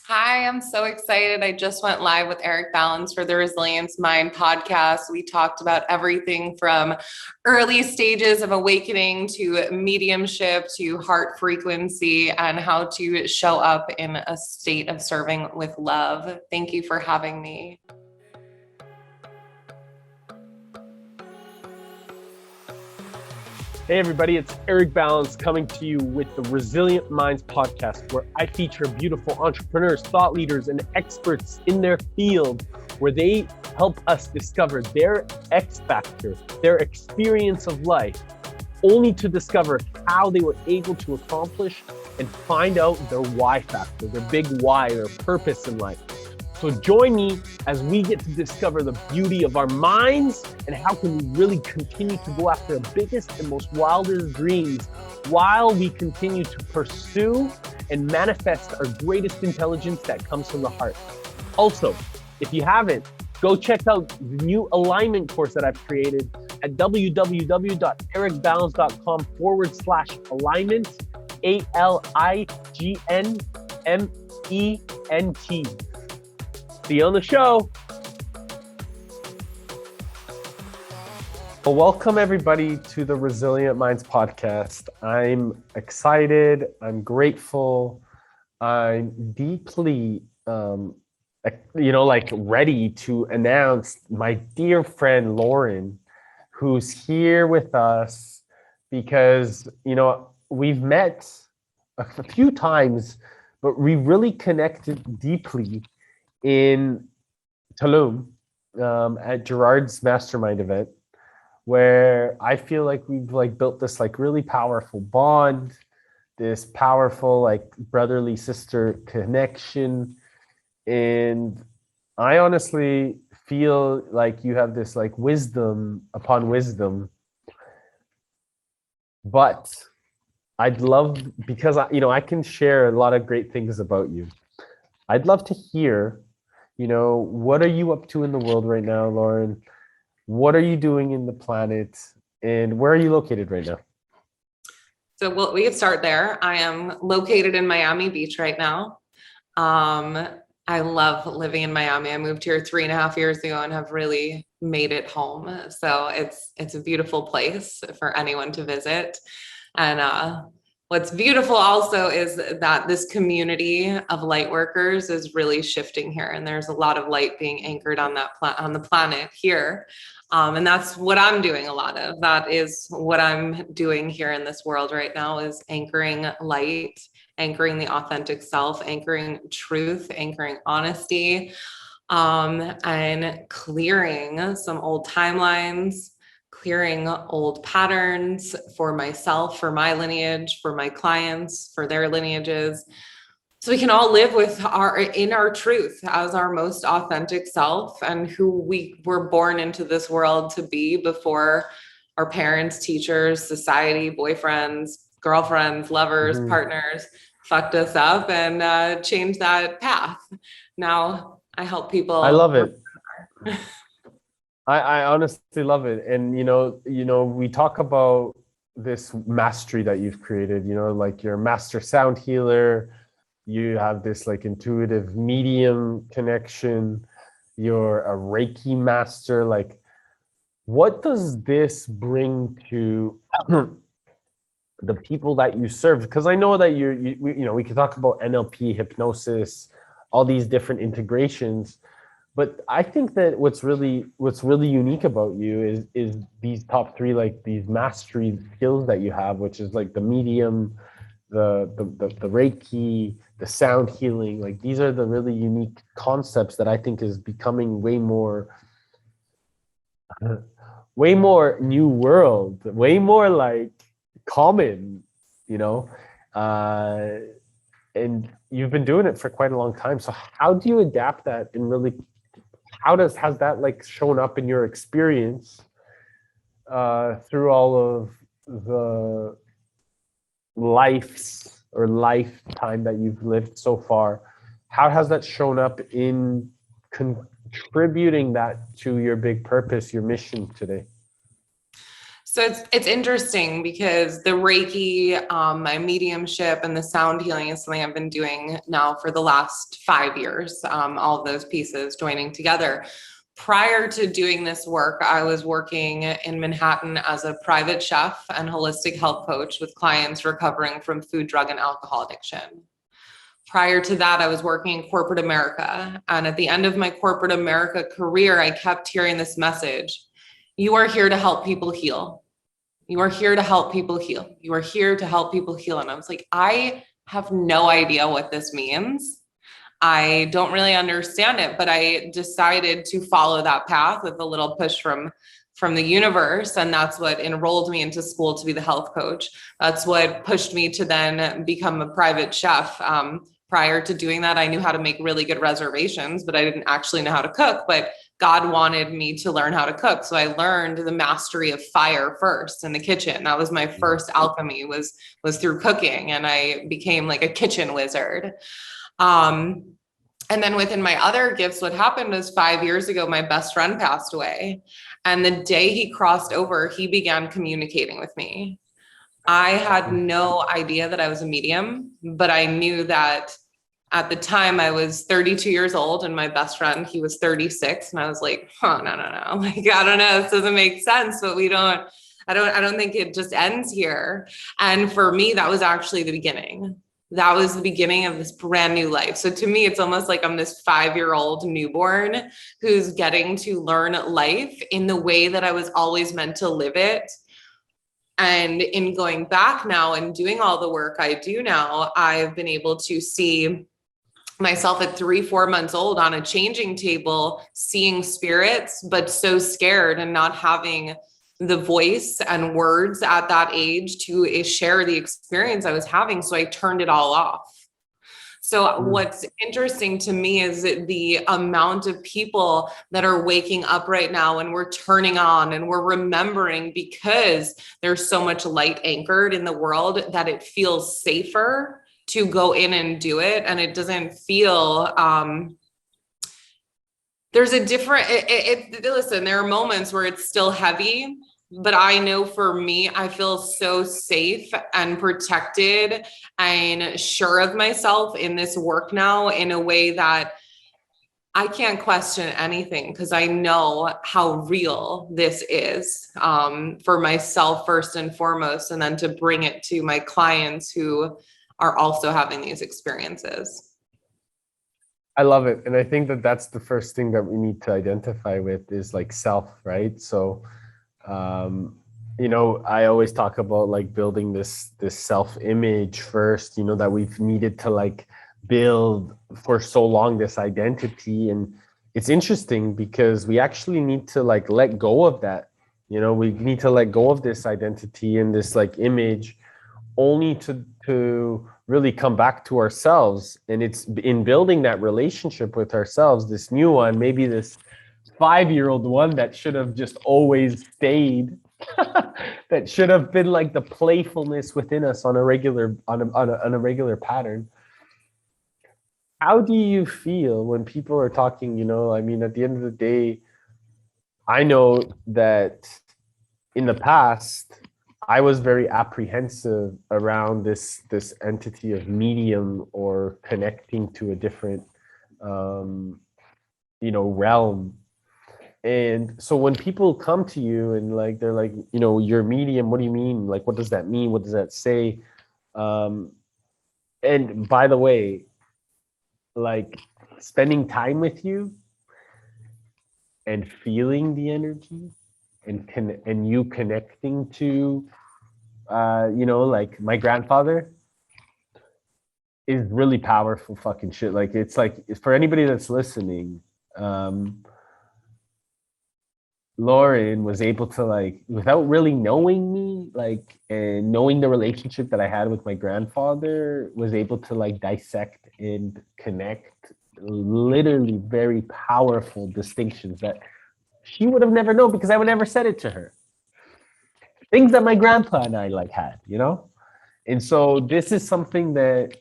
Hi, I'm so excited. I just went live with Eric Balance for the Resilience Mind podcast. We talked about everything from early stages of awakening to mediumship to heart frequency and how to show up in a state of serving with love. Thank you for having me. Hey everybody, it's Eric Balance coming to you with the Resilient Minds podcast, where I feature beautiful entrepreneurs, thought leaders, and experts in their field, where they help us discover their X factor, their experience of life, only to discover how they were able to accomplish and find out their Y factor, their big why, their purpose in life. So join me as we get to discover the beauty of our minds and how can we really continue to go after the biggest and most wildest dreams while we continue to pursue and manifest our greatest intelligence that comes from the heart. Also, if you haven't, go check out the new alignment course that I've created at www.ericbalance.com/alignment, ALIGNMENT. See you on the show. Well, welcome everybody to the Resilient Minds podcast. I'm excited. I'm grateful. I'm deeply, ready to announce my dear friend Lauren, who's here with us because, we've met a few times, but we really connected deeply in Tulum at Gerard's mastermind event, where I feel like we've built this really powerful bond, this powerful brotherly sister connection. And I honestly feel like you have this wisdom upon wisdom. But I'd love, because I can share a lot of great things about you. I'd love to hear, what are you up to in the world right now, Lauren? What are you doing in the planet? And where are you located right now? So we could start there. I am located in Miami Beach right now. I love living in Miami. I moved here 3.5 years ago and have really made it home. So it's a beautiful place for anyone to visit. And what's beautiful also is that this community of light workers is really shifting here, and there's a lot of light being anchored on on the planet here. And that's what I'm doing a lot of. That is what I'm doing here in this world right now, is anchoring light, anchoring the authentic self, anchoring truth, anchoring honesty, and clearing some old timelines, clearing old patterns for myself, for my lineage, for my clients, for their lineages, so we can all live with our truth as our most authentic self and who we were born into this world to be before our parents, teachers, society, boyfriends, girlfriends, lovers, partners fucked us up and changed that path. Now I help people. I love it. I honestly love it. And, we talk about this mastery that you've created, you're a master sound healer. You have this intuitive medium connection. You're a Reiki master. What does this bring to the people that you serve? Because I know that we can talk about NLP, hypnosis, all these different integrations. But I think that what's really unique about you is these top three, these mastery skills that you have, which is the medium, the Reiki, the sound healing. These are the really unique concepts that I think is becoming way more new world, way more common, and you've been doing it for quite a long time. So how do you adapt that, and really has that shown up in your experience through all of the lifetime that you've lived so far? How has that shown up in contributing that to your big purpose, your mission today? So it's interesting because the Reiki, my mediumship, and the sound healing is something I've been doing now for the last 5 years. All of those pieces joining together. Prior to doing this work, I was working in Manhattan as a private chef and holistic health coach with clients recovering from food, drug, and alcohol addiction. Prior to that, I was working in corporate America. And at the end of my corporate America career, I kept hearing this message: you are here to help people heal. You are here to help people heal. You are here to help people heal. And I was like, I have no idea what this means. I don't really understand it, but I decided to follow that path with a little push from the universe. And that's what enrolled me into school to be the health coach. That's what pushed me to then become a private chef. Prior to doing that, I knew how to make really good reservations, but I didn't actually know how to cook. But God wanted me to learn how to cook. So I learned the mastery of fire first in the kitchen. That was my first alchemy, was through cooking. And I became like a kitchen wizard. And then within my other gifts, what happened was 5 years ago, my best friend passed away. And the day he crossed over, he began communicating with me. I had no idea that I was a medium, but I knew that at the time I was 32 years old and my best friend, he was 36. And I was like, oh, no. Like, I don't know, this doesn't make sense, but I don't think it just ends here. And for me, that was actually the beginning. That was the beginning of this brand new life. So to me, it's almost like I'm this 5-year-old newborn who's getting to learn life in the way that I was always meant to live it. And in going back now and doing all the work I do now, I've been able to see myself at 3-4 months old on a changing table, seeing spirits, but so scared and not having the voice and words at that age to share the experience I was having. So I turned it all off. So what's interesting to me is the amount of people that are waking up right now, and we're turning on and we're remembering, because there's so much light anchored in the world, that it feels safer to go in and do it. And it doesn't feel, there's a different, listen, there are moments where it's still heavy, but I know for me, I feel so safe and protected and sure of myself in this work now, in a way that I can't question anything, because I know how real this is, for myself first and foremost, and then to bring it to my clients who are also having these experiences. I love it. And I think that that's the first thing that we need to identify with, is like self, right? So, I always talk about like building this self-image first, that we've needed to like build for so long, this identity. And it's interesting because we actually need to like let go of that. We need to let go of this identity and this like image, only to really come back to ourselves. And it's in building that relationship with ourselves, this new one, maybe this 5-year-old one that should have just always stayed, that should have been like the playfulness within us on a regular pattern. How do you feel when people are talking, at the end of the day, I know that in the past, I was very apprehensive around this entity of medium, or connecting to a different, realm. And so when people come to you and like, they're like, you're medium, what do you mean? Like, what does that mean? What does that say? And by the way, like spending time with you and feeling the energy and you connecting to, like my grandfather, is really powerful fucking shit. Like, it's like, for anybody that's listening, Lauren was able to, like, without really knowing me, like, and knowing the relationship that I had with my grandfather, was able to like dissect and connect literally very powerful distinctions that she would have never known, because I would never said it to her. Things that my grandpa and I like had, And so this is something that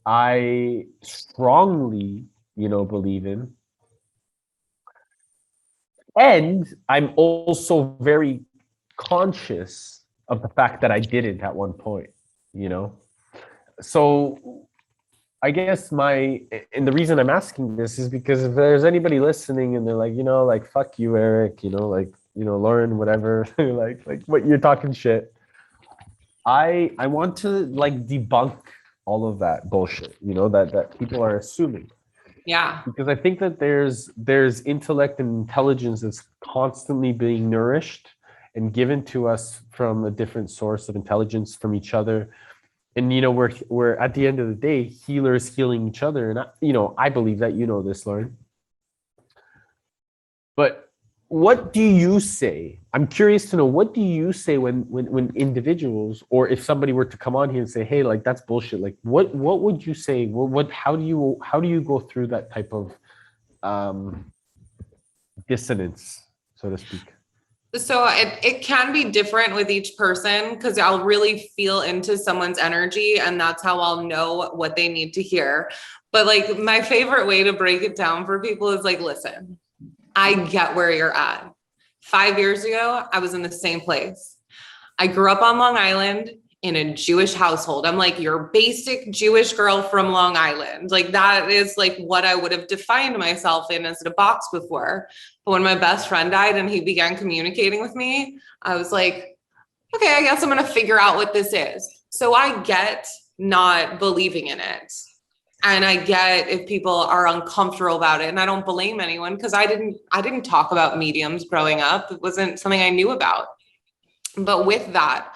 I strongly, believe in. And I'm also very conscious of the fact that I didn't at one point, you know? So I guess and the reason I'm asking this is because if there's anybody listening and they're like, like, fuck you, Eric, like, Lauren, whatever, like what you're talking shit. I want to like debunk all of that bullshit, that people are assuming. Yeah. Because I think that there's intellect and intelligence that's constantly being nourished and given to us from a different source of intelligence from each other. And we're at the end of the day healers healing each other, and I believe that this, Lauren. But what do you say? I'm curious to know, what do you say when individuals, or if somebody were to come on here and say, hey, like that's bullshit, like what would you say? How do you go through that type of dissonance, so to speak? So it can be different with each person, because I'll really feel into someone's energy, and that's how I'll know what they need to hear. But like my favorite way to break it down for people is like, listen, I get where you're at. 5 years ago, I was in the same place. I grew up on Long Island in a Jewish household. I'm like your basic Jewish girl from Long Island. Like that is like what I would have defined myself in as a box before. But when my best friend died and he began communicating with me, I was like, okay, I guess I'm going to figure out what this is. So I get not believing in it. And I get if people are uncomfortable about it, and I don't blame anyone, because I didn't talk about mediums growing up. It wasn't something I knew about. But with that,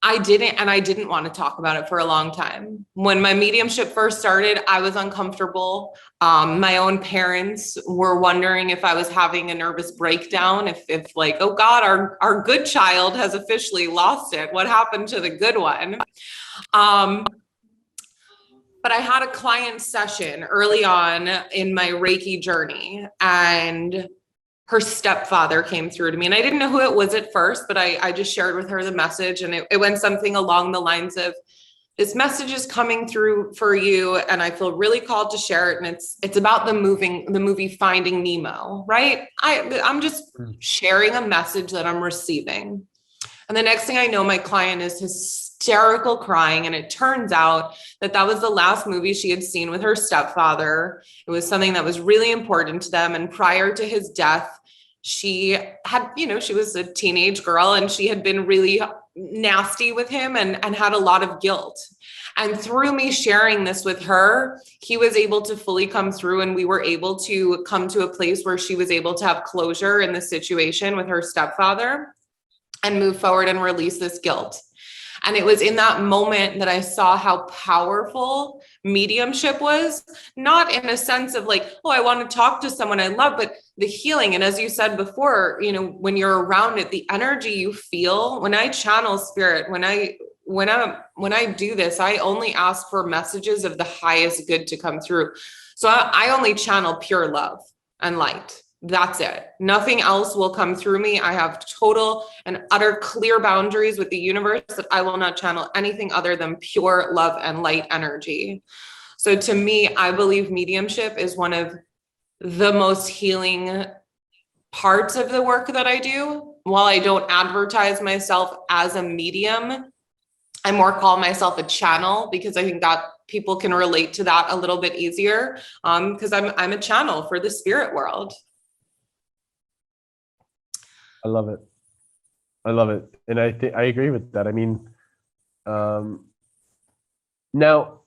I didn't want to talk about it for a long time. When my mediumship first started, I was uncomfortable. My own parents were wondering if I was having a nervous breakdown, if like, oh God, our good child has officially lost it. What happened to the good one? But I had a client session early on in my Reiki journey, and her stepfather came through to me, and I didn't know who it was at first, but I just shared with her the message, and it went something along the lines of, this message is coming through for you, and I feel really called to share it. And it's about the movie Finding Nemo, right? I'm just sharing a message that I'm receiving. And the next thing I know, my client is hysterical crying. And it turns out that was the last movie she had seen with her stepfather. It was something that was really important to them. And prior to his death, she had, she was a teenage girl, and she had been really nasty with him and had a lot of guilt. And through me sharing this with her, he was able to fully come through, and we were able to come to a place where she was able to have closure in the situation with her stepfather and move forward and release this guilt. And it was in that moment that I saw how powerful mediumship was, not in a sense of like, oh, I want to talk to someone I love, but the healing. And as you said before, when you're around it, the energy you feel. When I channel spirit, when I do this, I only ask for messages of the highest good to come through. So I only channel pure love and light. That's it. Nothing else will come through me. I have total and utter clear boundaries with the universe that I will not channel anything other than pure love and light energy. So to me, I believe mediumship is one of the most healing parts of the work that I do. While I don't advertise myself as a medium, I more call myself a channel, because I think that people can relate to that a little bit easier, because I'm a channel for the spirit world. I love it. And I think I agree with that. I mean, now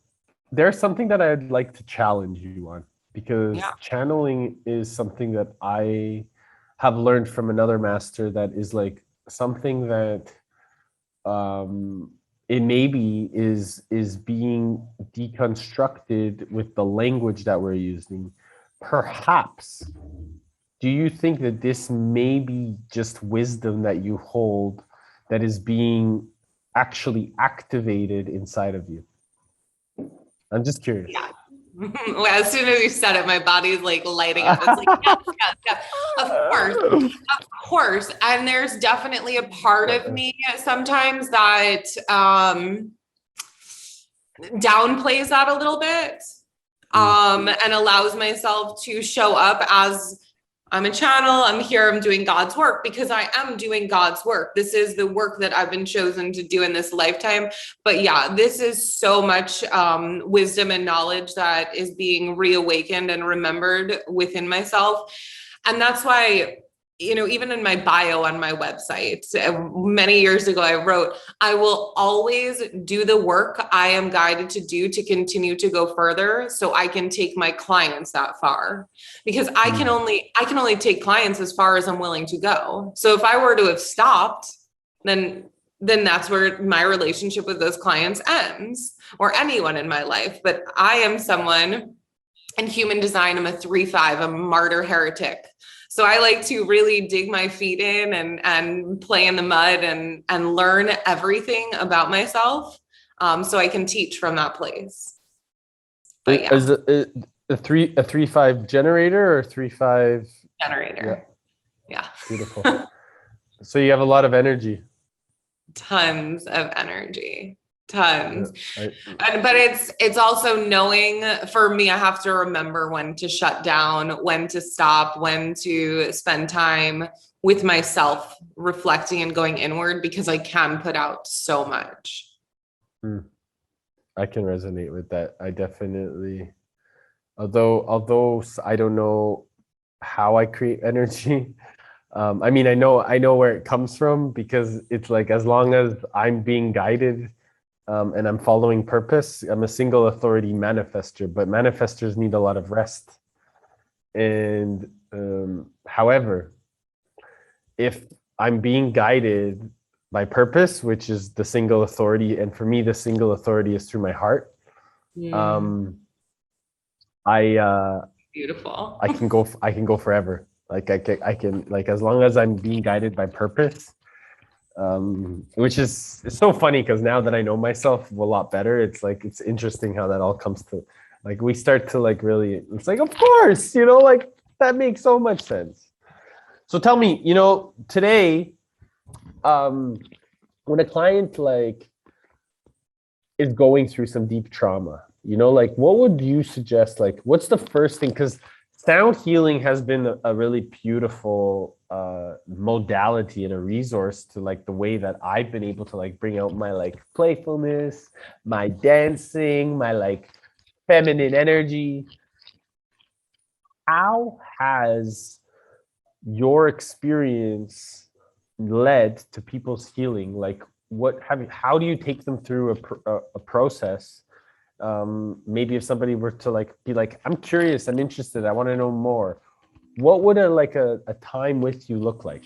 there's something that I'd like to challenge you on, because channeling is something that I have learned from another master, that is like something that it maybe is being deconstructed with the language that we're using. Perhaps, do you think that this may be just wisdom that you hold that is being actually activated inside of you? I'm just curious. Yeah. Well, as soon as you said it, my body's like lighting up. It's like, yes. Of course. And there's definitely a part of me sometimes that downplays that a little bit, and allows myself to show up as I'm a channel, I'm here, I'm doing God's work because I am doing God's work. This is the work that I've been chosen to do in this lifetime. But yeah, this is so much wisdom and knowledge that is being reawakened and remembered within myself. And that's why, you know, even in my bio on my website, many years ago, I wrote, I will always do the work I am guided to do to continue to go further so I can take my clients that far. Because I can only take clients as far as I'm willing to go. So if I were to have stopped, then that's where my relationship with those clients ends, or anyone in my life. But I am someone in human design, I'm a 3-5, I'm a martyr heretic. So I like to really dig my feet in and play in the mud and learn everything about myself, so I can teach from that place. But yeah. Is it a 3-5 generator or 3-5 Generator? Yeah. Beautiful. So you have a lot of energy. Tons of energy. Tons. Yeah, but it's also knowing, for me, I have to remember when to shut down, when to stop, when to spend time with myself, reflecting and going inward, because I can put out so much. I can resonate with that. I definitely, although I don't know how I create energy. I mean, I know where it comes from, because it's like, as long as I'm being guided, and I'm following purpose, I'm a single authority manifester, but manifestors need a lot of rest. And however, if I'm being guided by purpose, which is the single authority, and for me, the single authority is through my heart. Beautiful. I can go forever. Like I can, like, as long as I'm being guided by purpose. Which is, it's so funny, because now that I know myself a lot better, it's like, it's interesting how that all comes to, like, we start to like really, it's like, of course, you know, like, that makes so much sense. So tell me, you know, today, when a client like is going through some deep trauma, you know, like, what would you suggest? Like, what's the first thing? Because sound healing has been a really beautiful modality and a resource to like the way that I've been able to like bring out my like playfulness, my dancing, my like feminine energy. How has your experience led to people's healing? Like, how do you take them through a process? Maybe if somebody were to like be like, I'm curious, I'm interested, I want to know more, what would a time with you look like?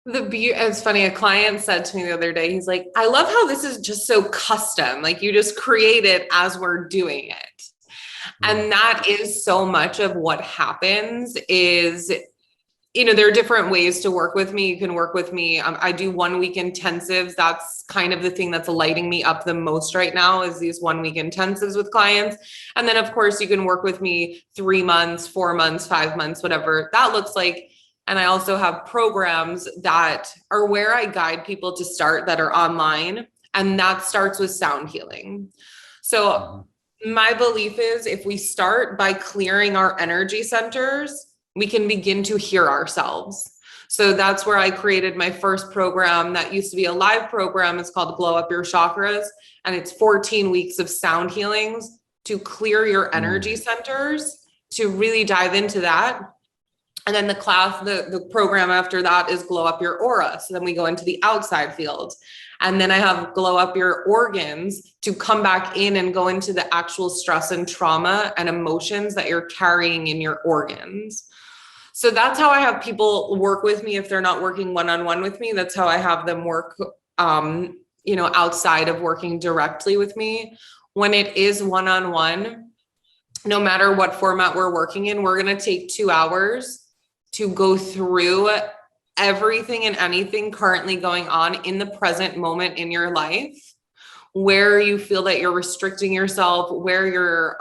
It's funny, a client said to me the other day, he's like, I love how this is just so custom, like you just create it as we're doing it. And that is so much of what happens. Is, you know, there are different ways to work with me. You can work with me. I do 1 week intensives. That's kind of the thing that's lighting me up the most right now, is these 1 week intensives with clients. And then of course you can work with me 3 months, 4 months, 5 months, whatever that looks like. And I also have programs that are where I guide people to start, that are online. And that starts with sound healing. So my belief is, if we start by clearing our energy centers, we can begin to hear ourselves. So that's where I created my first program that used to be a live program. It's called Glow Up Your Chakras. And it's 14 weeks of sound healings to clear your energy centers, to really dive into that. And then the program after that is Glow Up Your Aura. So then we go into the outside field. And then I have Glow Up Your Organs, to come back in and go into the actual stress and trauma and emotions that you're carrying in your organs. So that's how I have people work with me. If they're not working one-on-one with me, that's how I have them work, you know, outside of working directly with me. When it is one-on-one, no matter what format we're working in, we're going to take 2 hours to go through everything and anything currently going on in the present moment in your life, where you feel that you're restricting yourself, where you're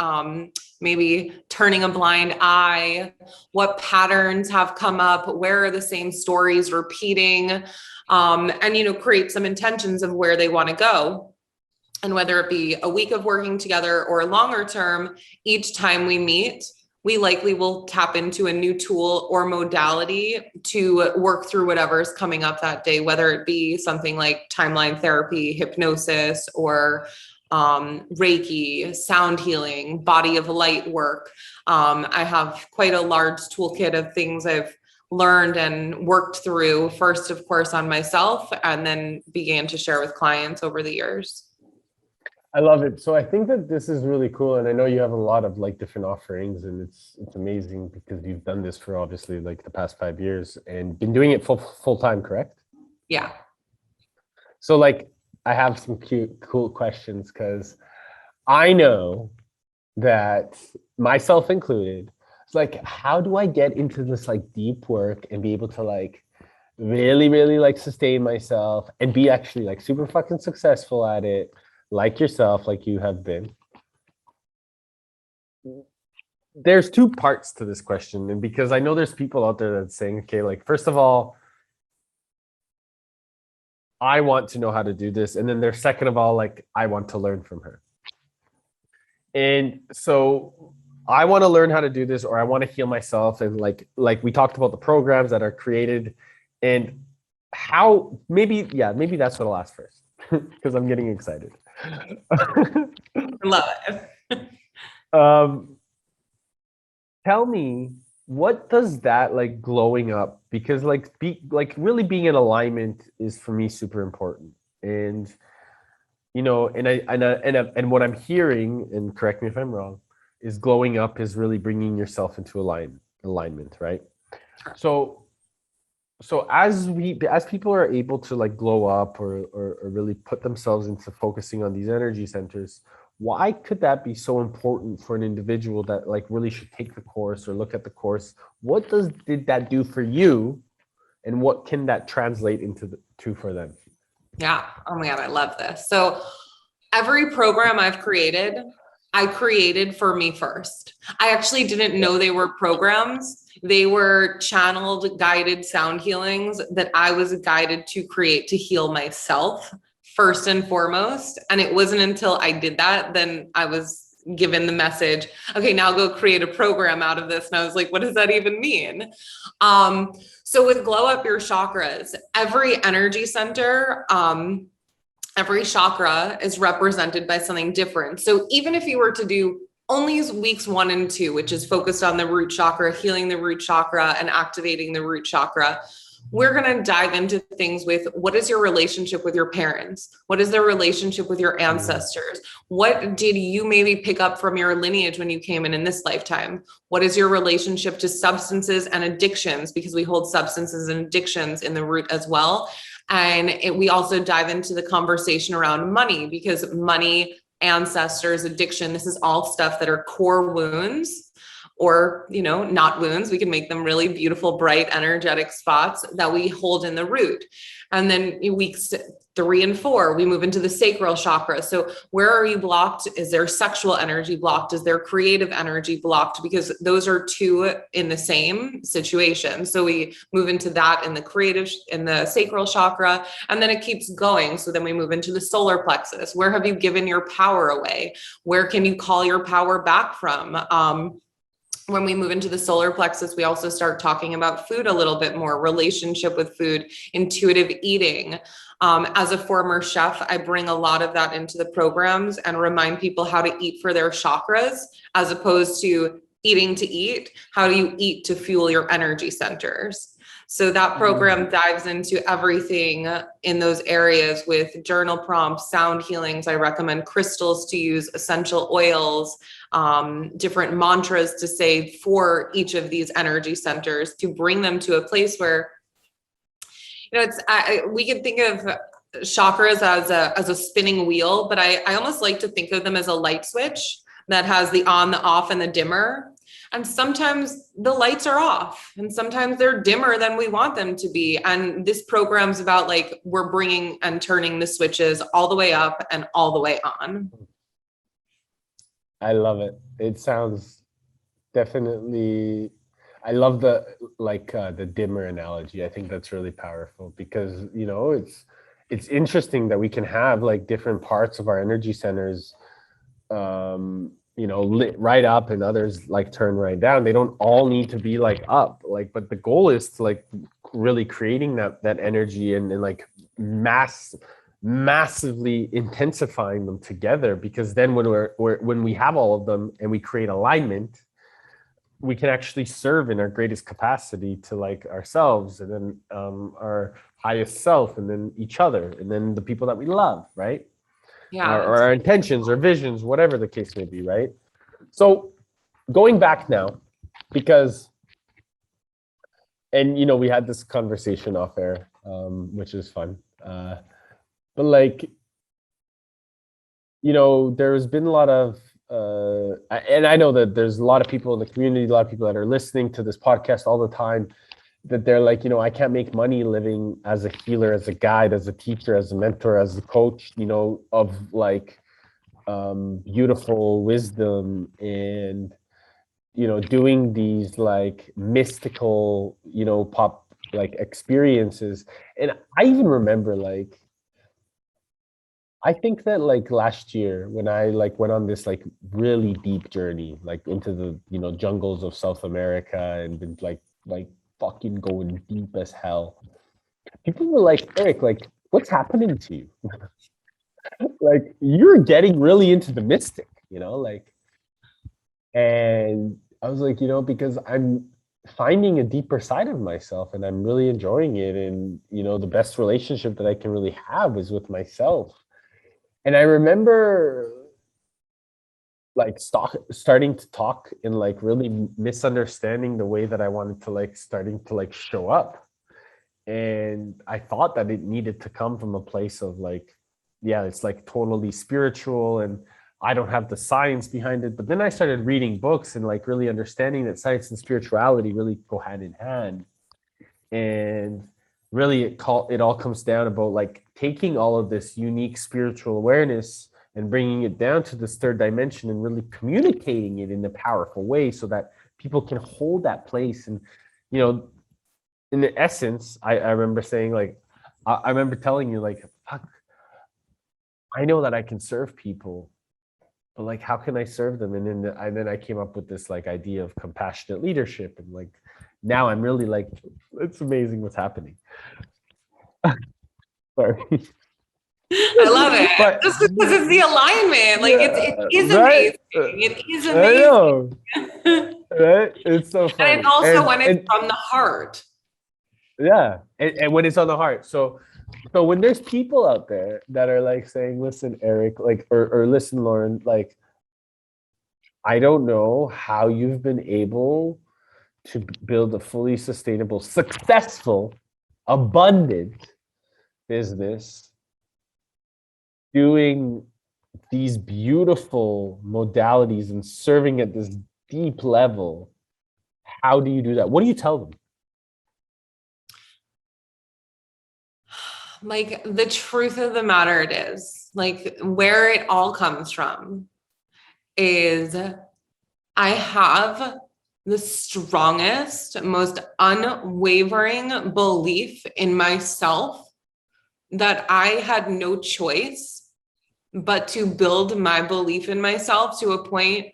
maybe turning a blind eye, what patterns have come up, where are the same stories repeating, and, you know, create some intentions of where they want to go. And whether it be a week of working together or longer term, each time we meet, we likely will tap into a new tool or modality to work through whatever is coming up that day, whether it be something like timeline therapy, hypnosis, or Reiki, sound healing, body of light work. I have quite a large toolkit of things I've learned and worked through, first, of course, on myself, and then began to share with clients over the years. I love it. So I think that this is really cool. And I know you have a lot of like different offerings, and it's amazing because you've done this for obviously like the past 5 years and been doing it full time, correct? Yeah. So like I have some cool questions because I know that, myself included, it's like, how do I get into this like deep work and be able to like really like sustain myself and be actually like super fucking successful at it, like yourself, like you have been? There's two parts to this question, and because I know there's people out there that's saying, okay, like first of all, I want to know how to do this, and then there's second of all, like I want to learn from her. And so I want to learn how to do this, or I want to heal myself, and like we talked about the programs that are created, and how maybe that's what I'll ask first because I'm getting excited. Love it. Tell me, what does that like glowing up? Because like really being in alignment is for me super important. And you know, and what I'm hearing, and correct me if I'm wrong, is glowing up is really bringing yourself into alignment, right? So as people are able to like glow up or really put themselves into focusing on these energy centers, why could that be so important for an individual that like really should take the course or look at the course? What did that do for you, and what can that translate to for them? Yeah. Oh my God, I love this. So every program I've created, I created for me first. I actually didn't know they were programs. They were channeled, guided sound healings that I was guided to create to heal myself first and foremost. And it wasn't until I did that, then I was given the message, okay, now go create a program out of this. And I was like, what does that even mean? So with Glow Up Your Chakras, every energy center, every chakra is represented by something different. So even if you were to do only weeks 1 and 2, which is focused on the root chakra, healing the root chakra and activating the root chakra, we're going to dive into things with what is your relationship with your parents? What is their relationship with your ancestors? What did you maybe pick up from your lineage when you came in this lifetime? What is your relationship to substances and addictions? Because we hold substances and addictions in the root as well. And we also dive into the conversation around money, because money, ancestors, addiction, this is all stuff that are core wounds, or, you know, not wounds. We can make them really beautiful, bright, energetic spots that we hold in the root. And then in weeks 3 and 4, we move into the sacral chakra. So where are you blocked? Is there sexual energy blocked? Is there creative energy blocked? Because those are two in the same situation. So we move into that in the sacral chakra, and then it keeps going. So then we move into the solar plexus. Where have you given your power away? Where can you call your power back from? When we move into the solar plexus, we also start talking about food a little bit more, relationship with food, intuitive eating. As a former chef, I bring a lot of that into the programs and remind people how to eat for their chakras, as opposed to eating to eat. How do you eat to fuel your energy centers? So that program dives into everything in those areas with journal prompts, sound healings. I recommend crystals to use, essential oils, different mantras to say for each of these energy centers, to bring them to a place where, you know, we can think of chakras as a spinning wheel, but I almost like to think of them as a light switch that has the on, the off, and the dimmer. And sometimes the lights are off, and sometimes they're dimmer than we want them to be. And this program's about like, we're bringing and turning the switches all the way up and all the way on. I love it. It sounds definitely, I love the dimmer analogy. I think that's really powerful because, you know, it's interesting that we can have like different parts of our energy centers lit right up and others like turn right down. They don't all need to be like up, like, but the goal is to like really creating that energy and like massively intensifying them together, because then when we have all of them and we create alignment, we can actually serve in our greatest capacity to like ourselves, and then our highest self, and then each other, and then the people that we love, right? Yeah. Or our intentions or visions, whatever the case may be, right? So going back now, because, and we had this conversation off air, which is fun, but like, there's been a lot of, and I know that there's a lot of people in the community, a lot of people that are listening to this podcast all the time, that they're like, I can't make money living as a healer, as a guide, as a teacher, as a mentor, as a coach, of like beautiful wisdom, and doing these like mystical, pop like experiences. And I even remember, like, I think that like last year when I like went on this like really deep journey, like into the jungles of South America, and been like fucking going deep as hell, people were like, Eric, like, what's happening to you? Like, you're getting really into the mystic, like, and I was like, because I'm finding a deeper side of myself, and I'm really enjoying it, and the best relationship that I can really have is with myself. And I remember like starting to talk and like really misunderstanding the way that I wanted to like starting to like show up. And I thought that it needed to come from a place of like, yeah, it's like totally spiritual and I don't have the science behind it. But then I started reading books and like really understanding that science and spirituality really go hand in hand. And really it all comes down about like taking all of this unique spiritual awareness and bringing it down to this third dimension and really communicating it in a powerful way so that people can hold that place. And in the essence, I remember saying, like, I remember telling you, like, fuck, I know that I can serve people, but like, how can I serve them? And then I came up with this like idea of compassionate leadership, and like now I'm really like, it's amazing what's happening. Sorry. I love it. But just because it's the alignment. Like it is right? amazing. It is I amazing. know. Right? It's so funny. And it's also when it's from the heart. Yeah. And when it's on the heart. So when there's people out there that are like saying, listen, Eric, like, or listen, Lauren, like, I don't know how you've been able to build a fully sustainable, successful, abundant business doing these beautiful modalities and serving at this deep level. How do you do that? What do you tell them? Like, the truth of the matter, it is like where it all comes from is I have the strongest, most unwavering belief in myself that I had no choice but to build my belief in myself to a point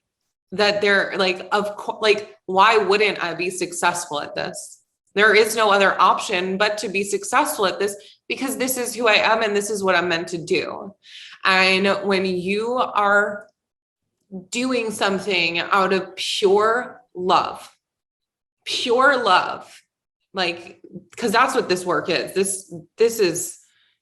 that they're like, of course, like, why wouldn't I be successful at this? There is no other option but to be successful at this, because this is who I am and this is what I'm meant to do. And when you are doing something out of pure love, like, because that's what this work is. This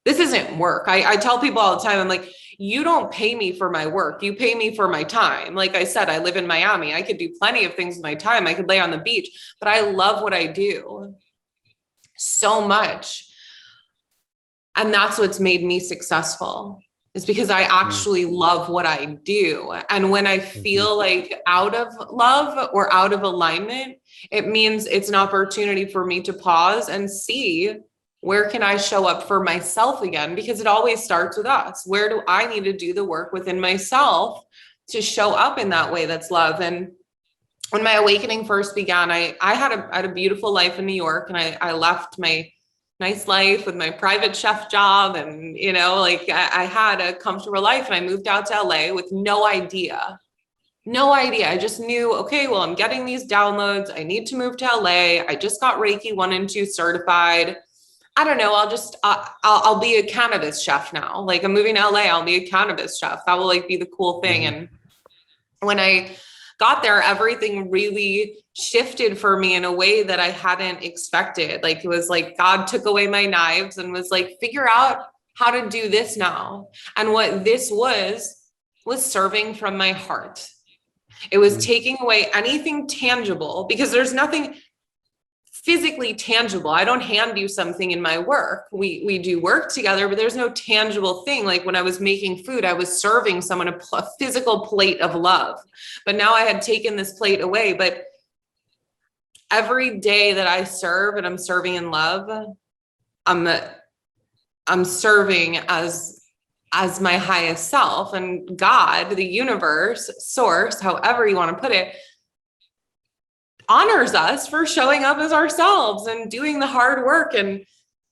isn't work. I tell people all the time, I'm like, you don't pay me for my work. You pay me for my time. Like I said, I live in Miami. I could do plenty of things with my time. I could lay on the beach, but I love what I do so much. And that's what's made me successful, is because I actually love what I do. And when I feel like out of love or out of alignment, it means it's an opportunity for me to pause and see, where can I show up for myself again? Because it always starts with us. Where do I need to do the work within myself to show up in that way that's love? And when my awakening first began, I had a beautiful life in New York, and I left my nice life with my private chef job. And, I had a comfortable life, and I moved out to LA with no idea No idea. I just knew, okay, well, I'm getting these downloads. I need to move to LA. I just got Reiki 1 and 2 certified. I don't know. I'll be a cannabis chef now. Like I'm moving to LA, I'll be a cannabis chef. That will like be the cool thing. And when I got there, everything really shifted for me in a way that I hadn't expected. Like it was like God took away my knives and was like, figure out how to do this now. And what this was serving from my heart. It was taking away anything tangible because there's nothing physically tangible. I don't hand you something in my work. We do work together, but there's no tangible thing. Like when I was making food, I was serving someone a physical plate of love. But now I had taken this plate away. But every day that I serve and I'm serving in love, I'm serving as my highest self, and God, the universe, source, however you want to put it, honors us for showing up as ourselves and doing the hard work. And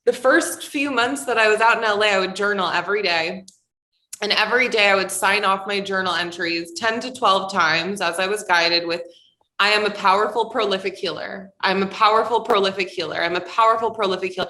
the first few months that I was out in LA, I would journal every day. And every day I would sign off my journal entries 10 to 12 times as I was guided with, I am a powerful, prolific healer. I'm a powerful, prolific healer. I'm a powerful, prolific healer.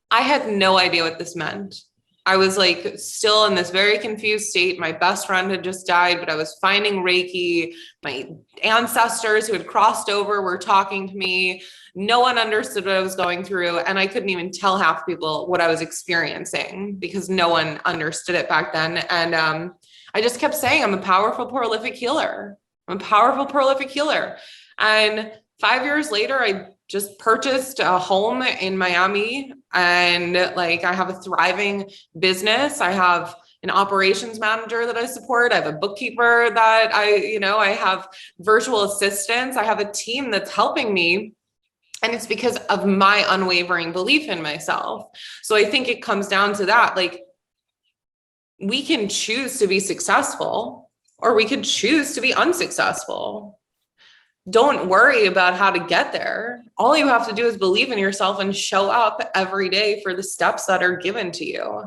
I had no idea what this meant. I was like still in this very confused state. My best friend had just died, but I was finding Reiki. My ancestors who had crossed over were talking to me. No one understood what I was going through. And I couldn't even tell half people what I was experiencing because no one understood it back then. And I just kept saying, I'm a powerful, prolific healer. I'm a powerful, prolific healer. And 5 years later, I just purchased a home in Miami, and like I have a thriving business. I have an operations manager that I support. I have a bookkeeper that I have virtual assistants. I have a team that's helping me. And it's because of my unwavering belief in myself. So I think it comes down to that. Like we can choose to be successful or we could choose to be unsuccessful. Don't worry about how to get there. All you have to do is believe in yourself and show up every day for the steps that are given to you.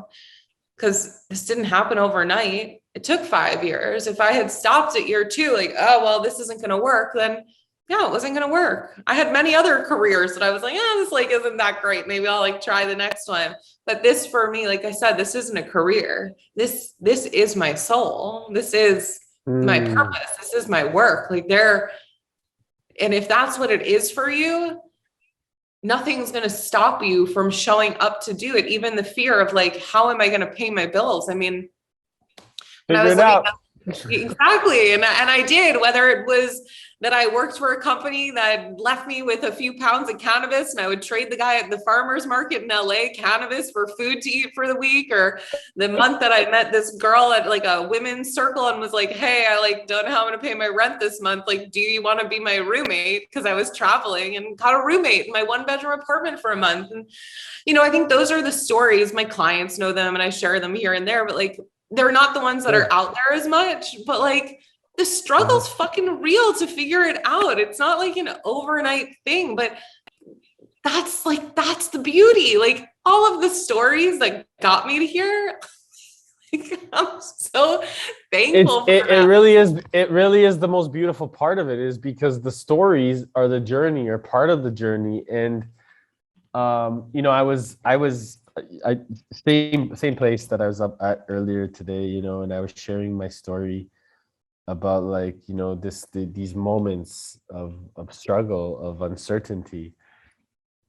Because this didn't happen overnight. It took 5 years. If I had stopped at year 2, like, oh, well, this isn't going to work, then yeah, it wasn't going to work. I had many other careers that I was like, this like isn't that great. Maybe I'll like try the next one. But this for me, like I said, this isn't a career. This is my soul. This is my purpose. This is my work. And if that's what it is for you, nothing's going to stop you from showing up to do it. Even the fear of like, how am I going to pay my bills? I mean, figure it out. Exactly. And I did, whether it was that I worked for a company that left me with a few pounds of cannabis and I would trade the guy at the farmer's market in LA cannabis for food to eat for the week, or the month that I met this girl at like a women's circle and was like, hey, I like don't know how I'm going to pay my rent this month. Like, do you want to be my roommate? Because I was traveling and got a roommate in my 1-bedroom apartment for a month. And, I think those are the stories. My clients know them and I share them here and there, but like, they're not the ones that are out there as much, but like the struggle's fucking real to figure it out. It's not like an overnight thing, but that's the beauty. Like all of the stories that got me to here, like, I'm so thankful for it that. It really is the most beautiful part of it, is because the stories are the journey, or part of the journey. And I same place that I was up at earlier today, and I was sharing my story about like, these moments of struggle, of uncertainty.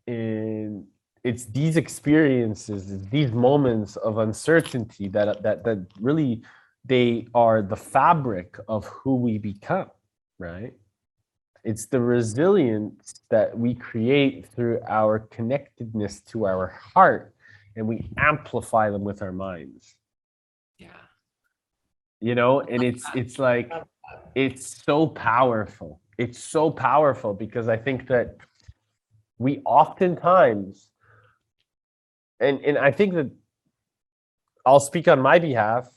And it's these experiences, these moments of uncertainty that really, they are the fabric of who we become, right? It's the resilience that we create through our connectedness to our heart, and we amplify them with our minds. Yeah. And it's like, it's so powerful. It's so powerful because I think that we oftentimes, and I think that I'll speak on my behalf,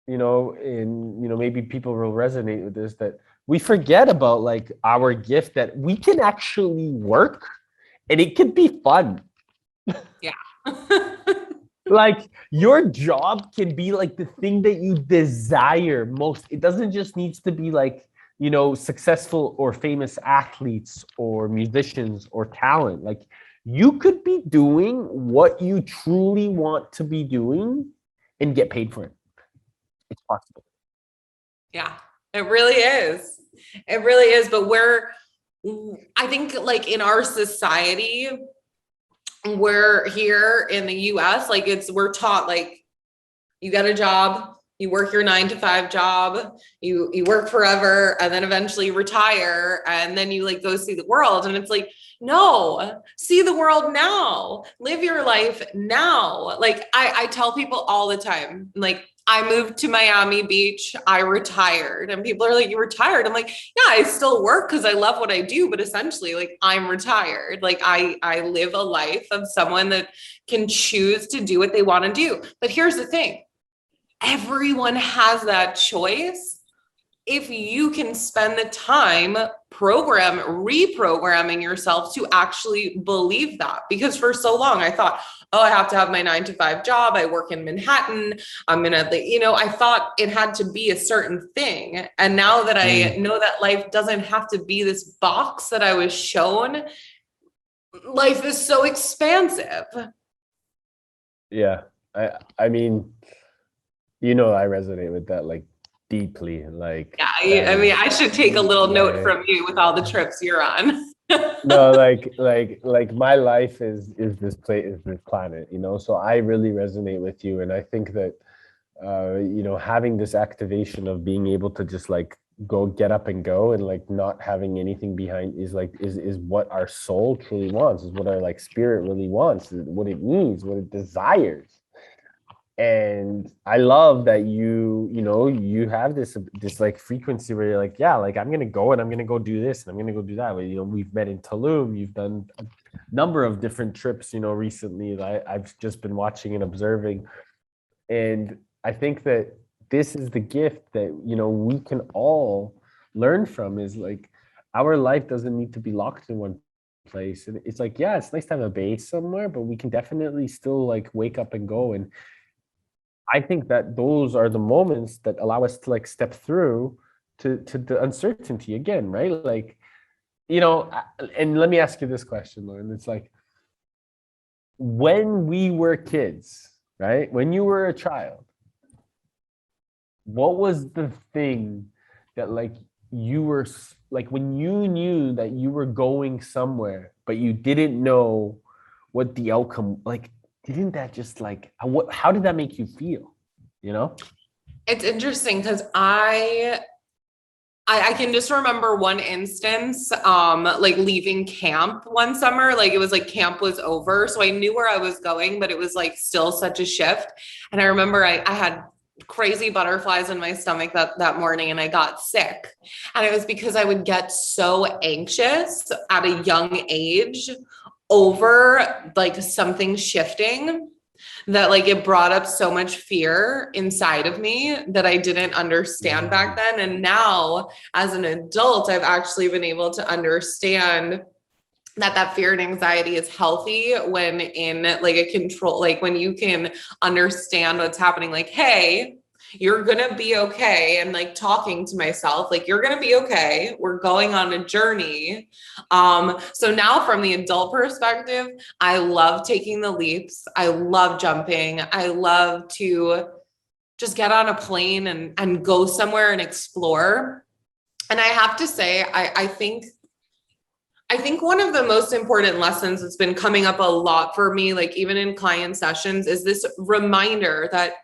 and maybe people will resonate with this, that we forget about like our gift, that we can actually work and it can be fun. Yeah. Like your job can be like the thing that you desire most. It doesn't just needs to be like, you know, successful or famous athletes or musicians or talent. Like, you could be doing what you truly want to be doing and get paid for it. It's possible. Yeah, it really is. It really is. But I think like in our society, we're here in the US, like we're taught like you get a job, you work your 9 to 5 job, you work forever, and then eventually you retire, and then you like go see the world. And it's like, no, see the world now, live your life now. Like I tell people all the time, like, I moved to Miami Beach, I retired, and people are like, you retired? I'm like, yeah, I still work because I love what I do, but essentially like I'm retired. Like I live a life of someone that can choose to do what they want to do. But here's the thing. Everyone has that choice if you can spend the time reprogramming yourself to actually believe that. Because for so long I thought, oh, I have to have my 9 to 5 job. I work in Manhattan. I'm going to, you know, I thought it had to be a certain thing. And now that I know that life doesn't have to be this box that I was shown, life is so expansive. Yeah. I mean, you know, I resonate with that like deeply. Like, yeah, I mean, I should take a little note from you with all the trips you're on. No, like my life is this planet, you know. So I really resonate with you, and I think that you know, having this activation of being able to just like go get up and go, and like not having anything behind is like is what our soul truly wants, is what our like spirit really wants, is what it needs, what it desires. And I love that you know, you have this like frequency where you're like, yeah, like I'm gonna go and I'm gonna go do this and I'm gonna go do that. You know, we've met in Tulum, you've done a number of different trips, you know, recently that I've just been watching and observing. And I think that this is the gift that, you know, we can all learn from, is like, our life doesn't need to be locked in one place. And it's like, yeah, it's nice to have a base somewhere, but we can definitely still like wake up and go. And I think that those are the moments that allow us to like step through to the uncertainty again, right? Like, you know, and let me ask you this question, Lauren. It's like, when we were kids, right? When you were a child, what was the thing that like you were like, when you knew that you were going somewhere, but you didn't know what the outcome, like, didn't that just like, how did that make you feel? You know? It's interesting because I can just remember one instance, like leaving camp one summer, like it was like camp was over. So I knew where I was going, but it was like still such a shift. And I remember I had crazy butterflies in my stomach that morning, and I got sick. And it was because I would get so anxious at a young age over like something shifting, that like it brought up so much fear inside of me that I didn't understand back then. And now as an adult, I've actually been able to understand that fear and anxiety is healthy when in like a control, like when you can understand what's happening, like, hey, you're gonna be okay. And like talking to myself, like, you're gonna be okay. We're going on a journey. So now from the adult perspective, I love taking the leaps. I love jumping. I love to just get on a plane and go somewhere and explore. And I have to say, I think one of the most important lessons that's been coming up a lot for me, like even in client sessions, is this reminder that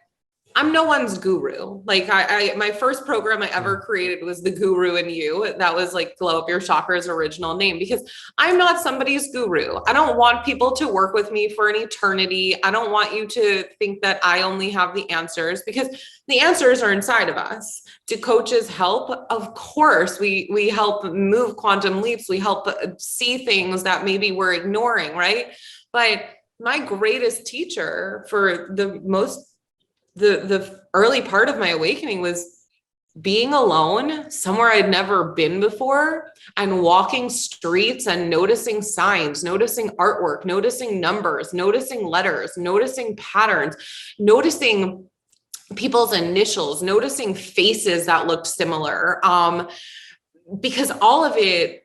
I'm no one's guru. Like my first program I ever created was The Guru in You. That was like Glow Up Your Chakra's original name, because I'm not somebody's guru. I don't want people to work with me for an eternity. I don't want you to think that I only have the answers, because the answers are inside of us. Do coaches help? Of course, we help move quantum leaps. We help see things that maybe we're ignoring, right? But my greatest teacher for the early part of my awakening was being alone somewhere I'd never been before, and walking streets and noticing signs, noticing artwork, noticing numbers, noticing letters, noticing patterns, noticing people's initials, noticing faces that looked similar. because all of it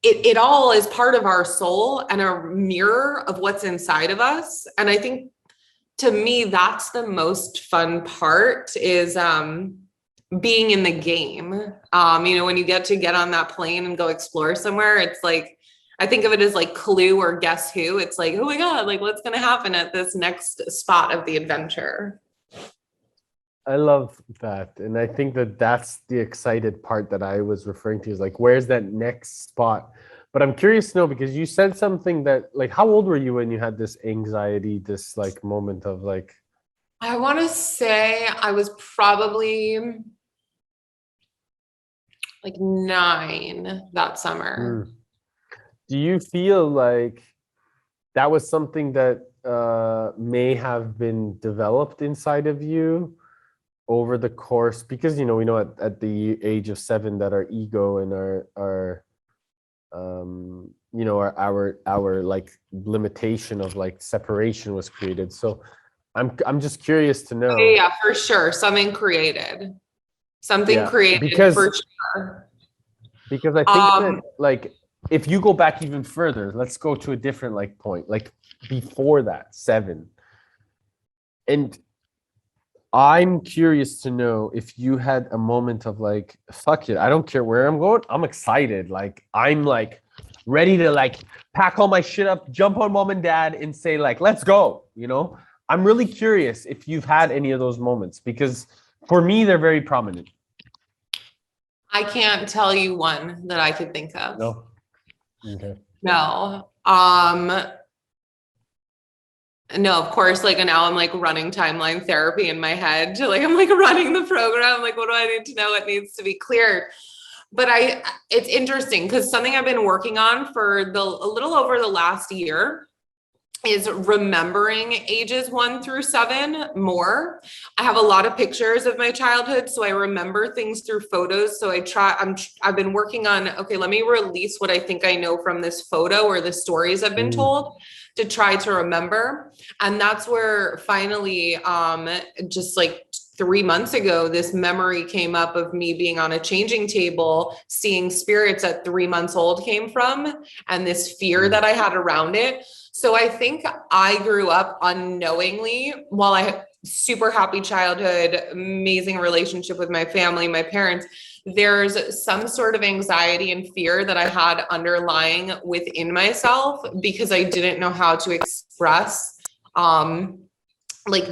it all is part of our soul and a mirror of what's inside of us. And I think to me, that's the most fun part is being in the game. When you get on that plane and go explore somewhere, it's like, I think of it as like Clue or Guess Who. It's like, oh my God, like what's going to happen at this next spot of the adventure? I love that. And I think that that's the excited part that I was referring to, is like, where's that next spot? But I'm curious to know, because you said something that, like, how old were you when you had this anxiety, this like moment of like, I want to say I was probably like 9 that summer. Do you feel like that was something that may have been developed inside of you over the course? Because, we know at the age of 7 that our ego and our like limitation of like separation was created. So I'm just curious to know. Yeah, for sure. Something created because, for sure. Because I think that, like, if you go back even further, let's go to a different like point, like before that 7. And I'm curious to know if you had a moment of like, fuck it, I don't care where I'm going, I'm excited. Like, I'm like ready to like pack all my shit up, jump on mom and dad and say like, let's go, I'm really curious if you've had any of those moments, because for me, they're very prominent. I can't tell you one that I could think of. No. Okay. No. No, of course, like now I'm like running timeline therapy in my head. Like I'm like running the program. Like, what do I need to know? What needs to be cleared? But it's interesting because something I've been working on for a little over the last year is remembering ages 1 through 7 more. I have a lot of pictures of my childhood, so I remember things through photos. So I've been working on, okay, let me release what I think I know from this photo or the stories I've been told to try to remember. And that's where finally, just like 3 months ago, this memory came up of me being on a changing table, seeing spirits at 3 months old came from, and this fear that I had around it. So I think I grew up unknowingly, while I had super happy childhood, amazing relationship with my family, my parents, there's some sort of anxiety and fear that I had underlying within myself because I didn't know how to express like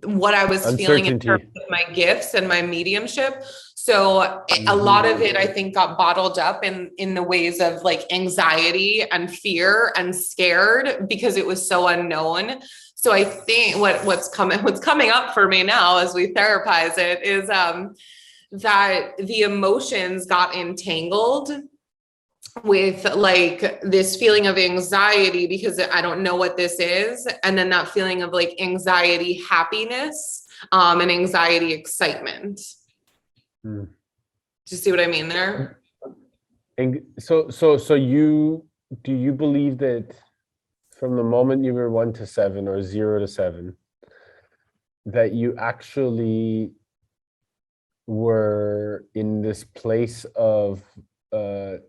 what I was feeling in terms of my gifts and my mediumship. So a lot of it, I think, got bottled up in the ways of like anxiety and fear and scared because it was so unknown. So I think what's coming up for me now as we therapize it is that the emotions got entangled with like this feeling of anxiety because I don't know what this is. And then that feeling of like anxiety, happiness, and anxiety, excitement. Do you see what I mean there? And so do you believe that from the moment you were 1 to 7 or 0 to 7, that you actually were in this place of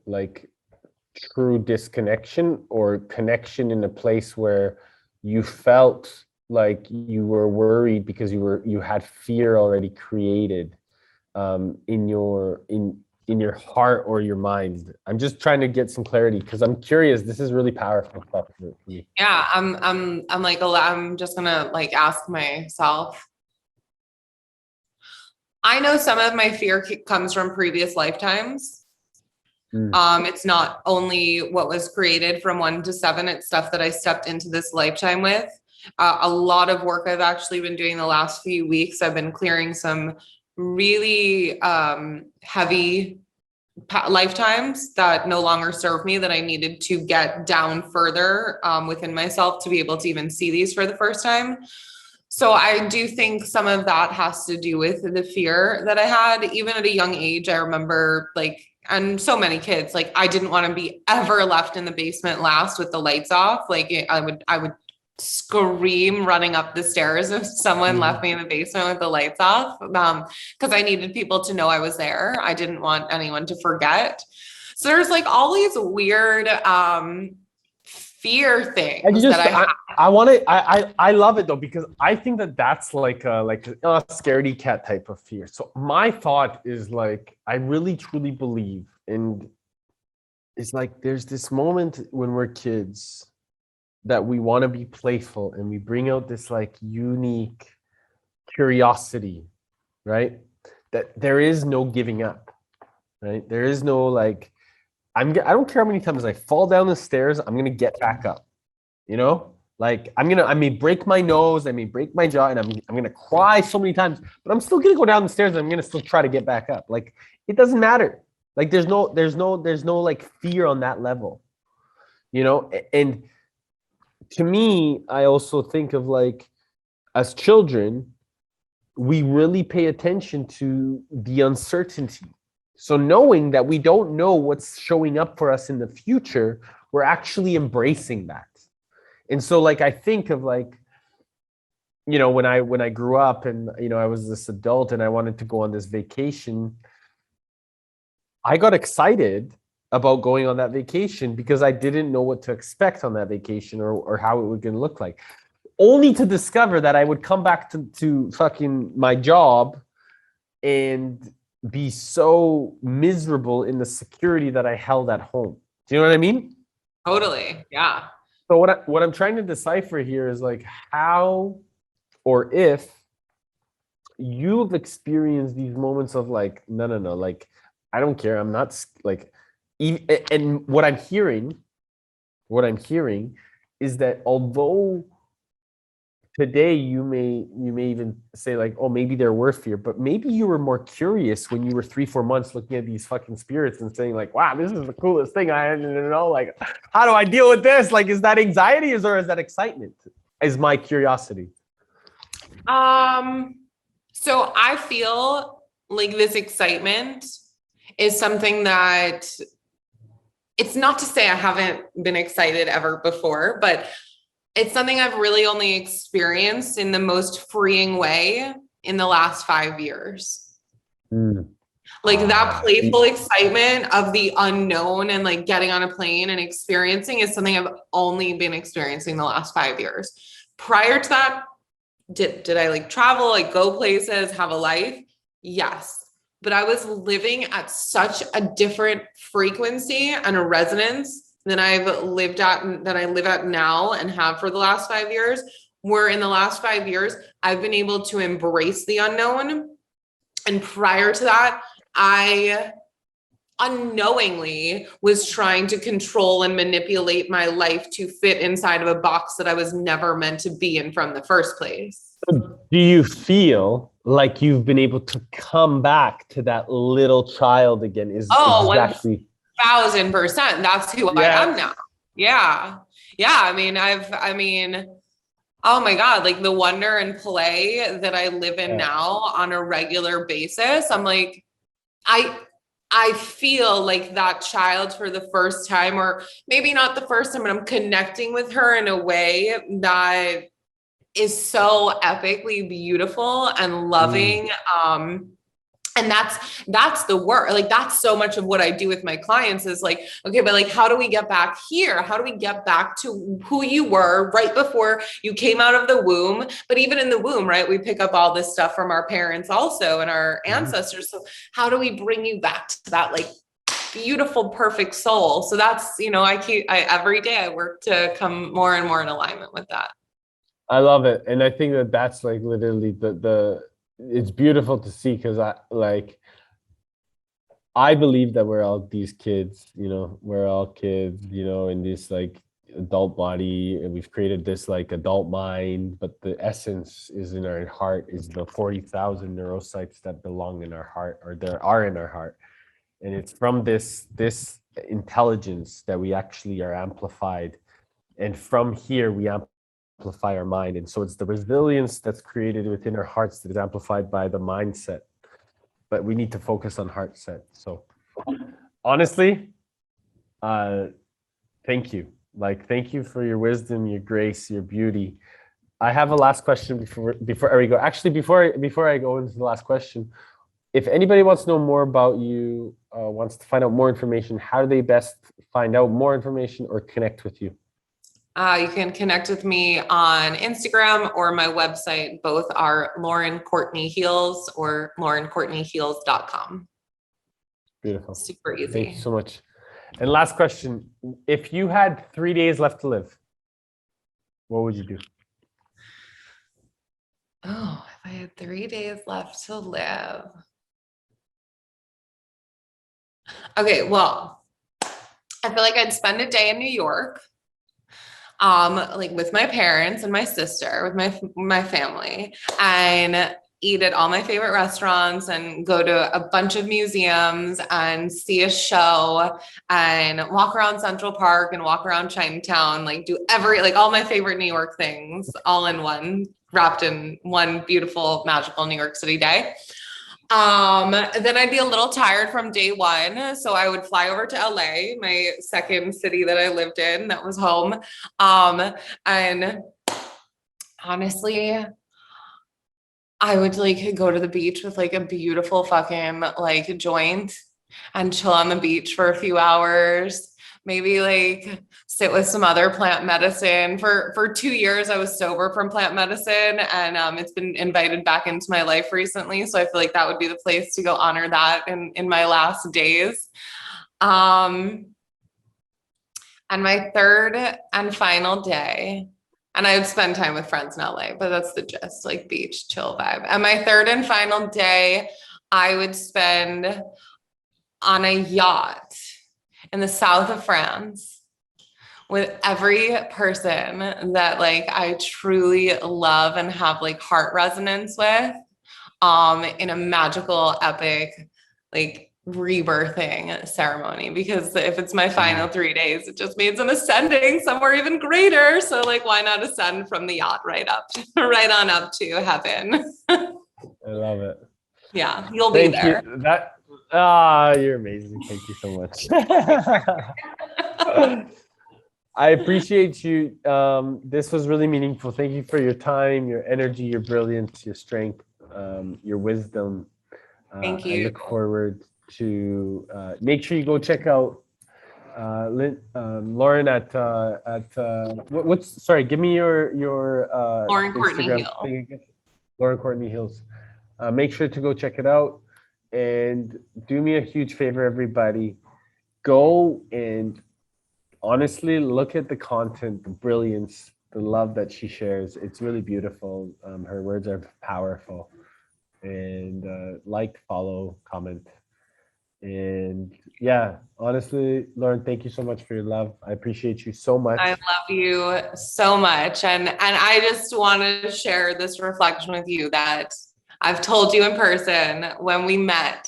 like true disconnection or connection in a place where you felt like you were worried because you had fear already created in your heart or your mind? I'm just trying to get some clarity because I'm curious. This is really powerful stuff for me. Yeah, I'm just gonna like ask myself. I know some of my fear comes from previous lifetimes. It's not only what was created from 1 to 7, it's stuff that I stepped into this lifetime with. A lot of work I've actually been doing the last few weeks. I've been clearing some really heavy lifetimes that no longer serve me, that I needed to get down further within myself to be able to even see these for the first time. So I do think some of that has to do with the fear that I had, even at a young age. I remember like, and so many kids, like I didn't want to be ever left in the basement last with the lights off. Like I would scream running up the stairs if someone left me in the basement with the lights off, because I needed people to know I was there. I didn't want anyone to forget. So there's like all these weird fear things that I have. I want to, I love it though, because I think that that's like a scaredy cat type of fear. So my thought is like, I really truly believe, and it's like, there's this moment when we're kids that we want to be playful, and we bring out this like unique curiosity, right? That there is no giving up, right? There is no like, I don't care how many times I fall down the stairs, I'm gonna get back up. You know, like I may break my nose, I may break my jaw, and I'm gonna cry so many times, but I'm still gonna go down the stairs and I'm gonna still try to get back up. Like it doesn't matter. Like there's no like fear on that level, you know. And to me, I also think of like, as children, we really pay attention to the uncertainty. So knowing that we don't know what's showing up for us in the future, we're actually embracing that. And so like, I think of like, you know, when I grew up and, you know, I was this adult and I wanted to go on this vacation, I got excited about going on that vacation because I didn't know what to expect on that vacation, or how it was going to look like, only to discover that I would come back to fucking my job and be so miserable in the security that I held at home. Do you know what I mean? Totally. Yeah. So what I'm trying to decipher here is like, how or if you've experienced these moments of like, no, like, I don't care. I'm not like, and what I'm hearing is that although today you may even say like, oh, maybe there were fear, but maybe you were more curious when you were 3-4 months looking at these fucking spirits and saying like, wow, this is the coolest thing. I didn't know, like, how do I deal with this? Like, is that anxiety or is that excitement? Is my curiosity. So I feel like this excitement is something that, it's not to say I haven't been excited ever before, but it's something I've really only experienced in the most freeing way in the last 5 years. Like that playful excitement of the unknown and like getting on a plane and experiencing is something I've only been experiencing the last 5 years. Prior to that, did I like travel, like go places, have a life? Yes. But I was living at such a different frequency and a resonance than I live at now and have for the last 5 years, where in the last 5 years, I've been able to embrace the unknown. And prior to that, I unknowingly was trying to control and manipulate my life to fit inside of a box that I was never meant to be in from the first place. Do you feel like you've been able to come back to that little child again? Exactly 1000%. That's who I am now. Yeah. I mean, oh my God, like the wonder and play that I live in now on a regular basis. I'm like, I feel like that child for the first time, or maybe not the first time, but I'm connecting with her in a way that is so epically beautiful and loving. And that's the work. Like that's so much of what I do with my clients is like, okay, but like, how do we get back here? How do we get back to who you were right before you came out of the womb? But even in the womb, right, we pick up all this stuff from our parents also and our ancestors. So how do we bring you back to that like beautiful, perfect soul? So that's, you know, every day I work to come more and more in alignment with that. I love it. And I think that that's like literally it's beautiful to see, because I believe that we're all these kids, you know, we're all kids, you know, in this like adult body, and we've created this like adult mind, but the essence is in our heart, is the 40,000 neurocytes that belong in our heart, or there are in our heart. And it's from this intelligence that we actually are amplified. And from here, we amplify our mind. And so it's the resilience that's created within our hearts that is amplified by the mindset. But we need to focus on heart set. So honestly, thank you. Like, thank you for your wisdom, your grace, your beauty. I have a last question before we go. Actually, before I go into the last question, if anybody wants to know more about you, wants to find out more information, how do they best find out more information or connect with you? You can connect with me on Instagram or my website. Both are Lauren Courtney Heals or laurencourtneyheals.com. Beautiful. Super easy. Thank you so much. And last question, if you had 3 days left to live, what would you do? Oh, if I had 3 days left to live. Okay, well, I feel like I'd spend a day in New York, like with my parents and my sister, with my family, and eat at all my favorite restaurants and go to a bunch of museums and see a show and walk around Central Park and walk around Chinatown, like do like all my favorite New York things all in one, wrapped in one beautiful, magical New York City day. Then I'd be a little tired from day one. So I would fly over to LA, my second city that I lived in, that was home. And honestly, I would like go to the beach with like a beautiful fucking like joint and chill on the beach for a few hours. Maybe like sit with some other plant medicine. For 2 years, I was sober from plant medicine, and it's been invited back into my life recently. So I feel like that would be the place to go honor that in my last days. And my third and final day, and I would spend time with friends in LA, but that's the gist, like beach, chill vibe. And my third and final day, I would spend on a yacht in the south of France with every person that like I truly love and have like heart resonance with, in a magical, epic, like rebirthing ceremony. Because if it's my final 3 days, it just means I'm ascending somewhere even greater. So like, why not ascend from the yacht right on up to heaven? I love it. Yeah, you'll be there. Thank you. You're amazing. Thank you so much. I appreciate you. This was really meaningful. Thank you for your time, your energy, your brilliance, your strength, your wisdom. Thank you. I look forward to make sure you go check out Lauren at sorry, give me your Lauren Courtney Instagram Heal. thing again. Lauren Courtney Heals. Make sure to go check it out, and do me a huge favor, everybody. Go and honestly look at the content, the brilliance, the love that she shares. It's really beautiful. Her words are powerful. And like, follow, comment. And yeah, honestly, Lauren, thank you so much for your love. I appreciate you so much. I love you so much. And I just wanted to share this reflection with you that I've told you in person when we met,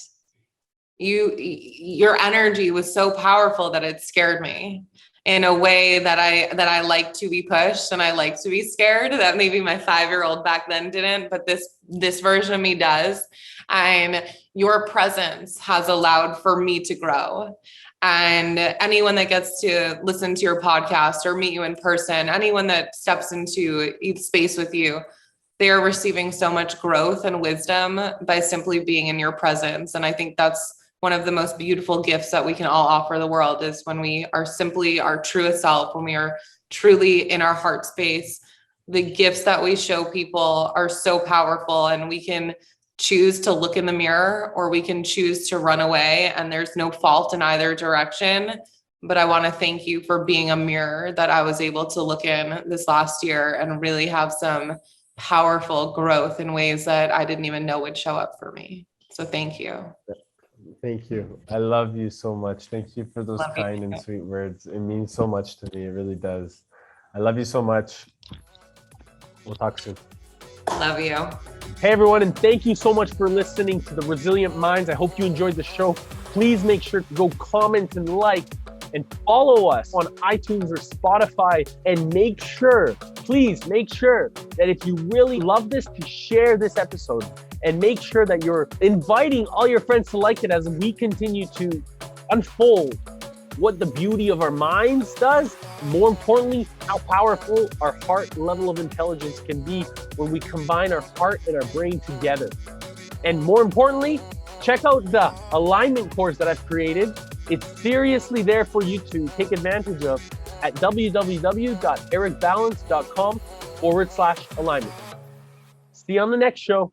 your energy was so powerful that it scared me in a way that I like to be pushed and I like to be scared, that maybe my 5-year-old back then didn't, but this version of me does. And your presence has allowed for me to grow. And anyone that gets to listen to your podcast or meet you in person, anyone that steps into each space with you, they are receiving so much growth and wisdom by simply being in your presence. And I think that's one of the most beautiful gifts that we can all offer the world, is when we are simply our truest self, when we are truly in our heart space. The gifts that we show people are so powerful, and we can choose to look in the mirror or we can choose to run away, and there's no fault in either direction. But I want to thank you for being a mirror that I was able to look in this last year and really have some powerful growth in ways that I didn't even know would show up for me. So thank you. Thank you. I love you so much. Thank you for those Love you kind and too. sweet words. It means so much to me. It really does. I love you so much. We'll talk soon. Love you. Hey everyone, and thank you so much for listening to The Resilient Minds. I hope you enjoyed the show. Please make sure to go comment and like and follow us on iTunes or Spotify, and please make sure that if you really love this, to share this episode, and make sure that you're inviting all your friends to like it as we continue to unfold what the beauty of our minds does, more importantly, how powerful our heart level of intelligence can be when we combine our heart and our brain together. And more importantly, check out the alignment course that I've created. It's seriously there for you to take advantage of at www.ericbalance.com/alignment. See you on the next show.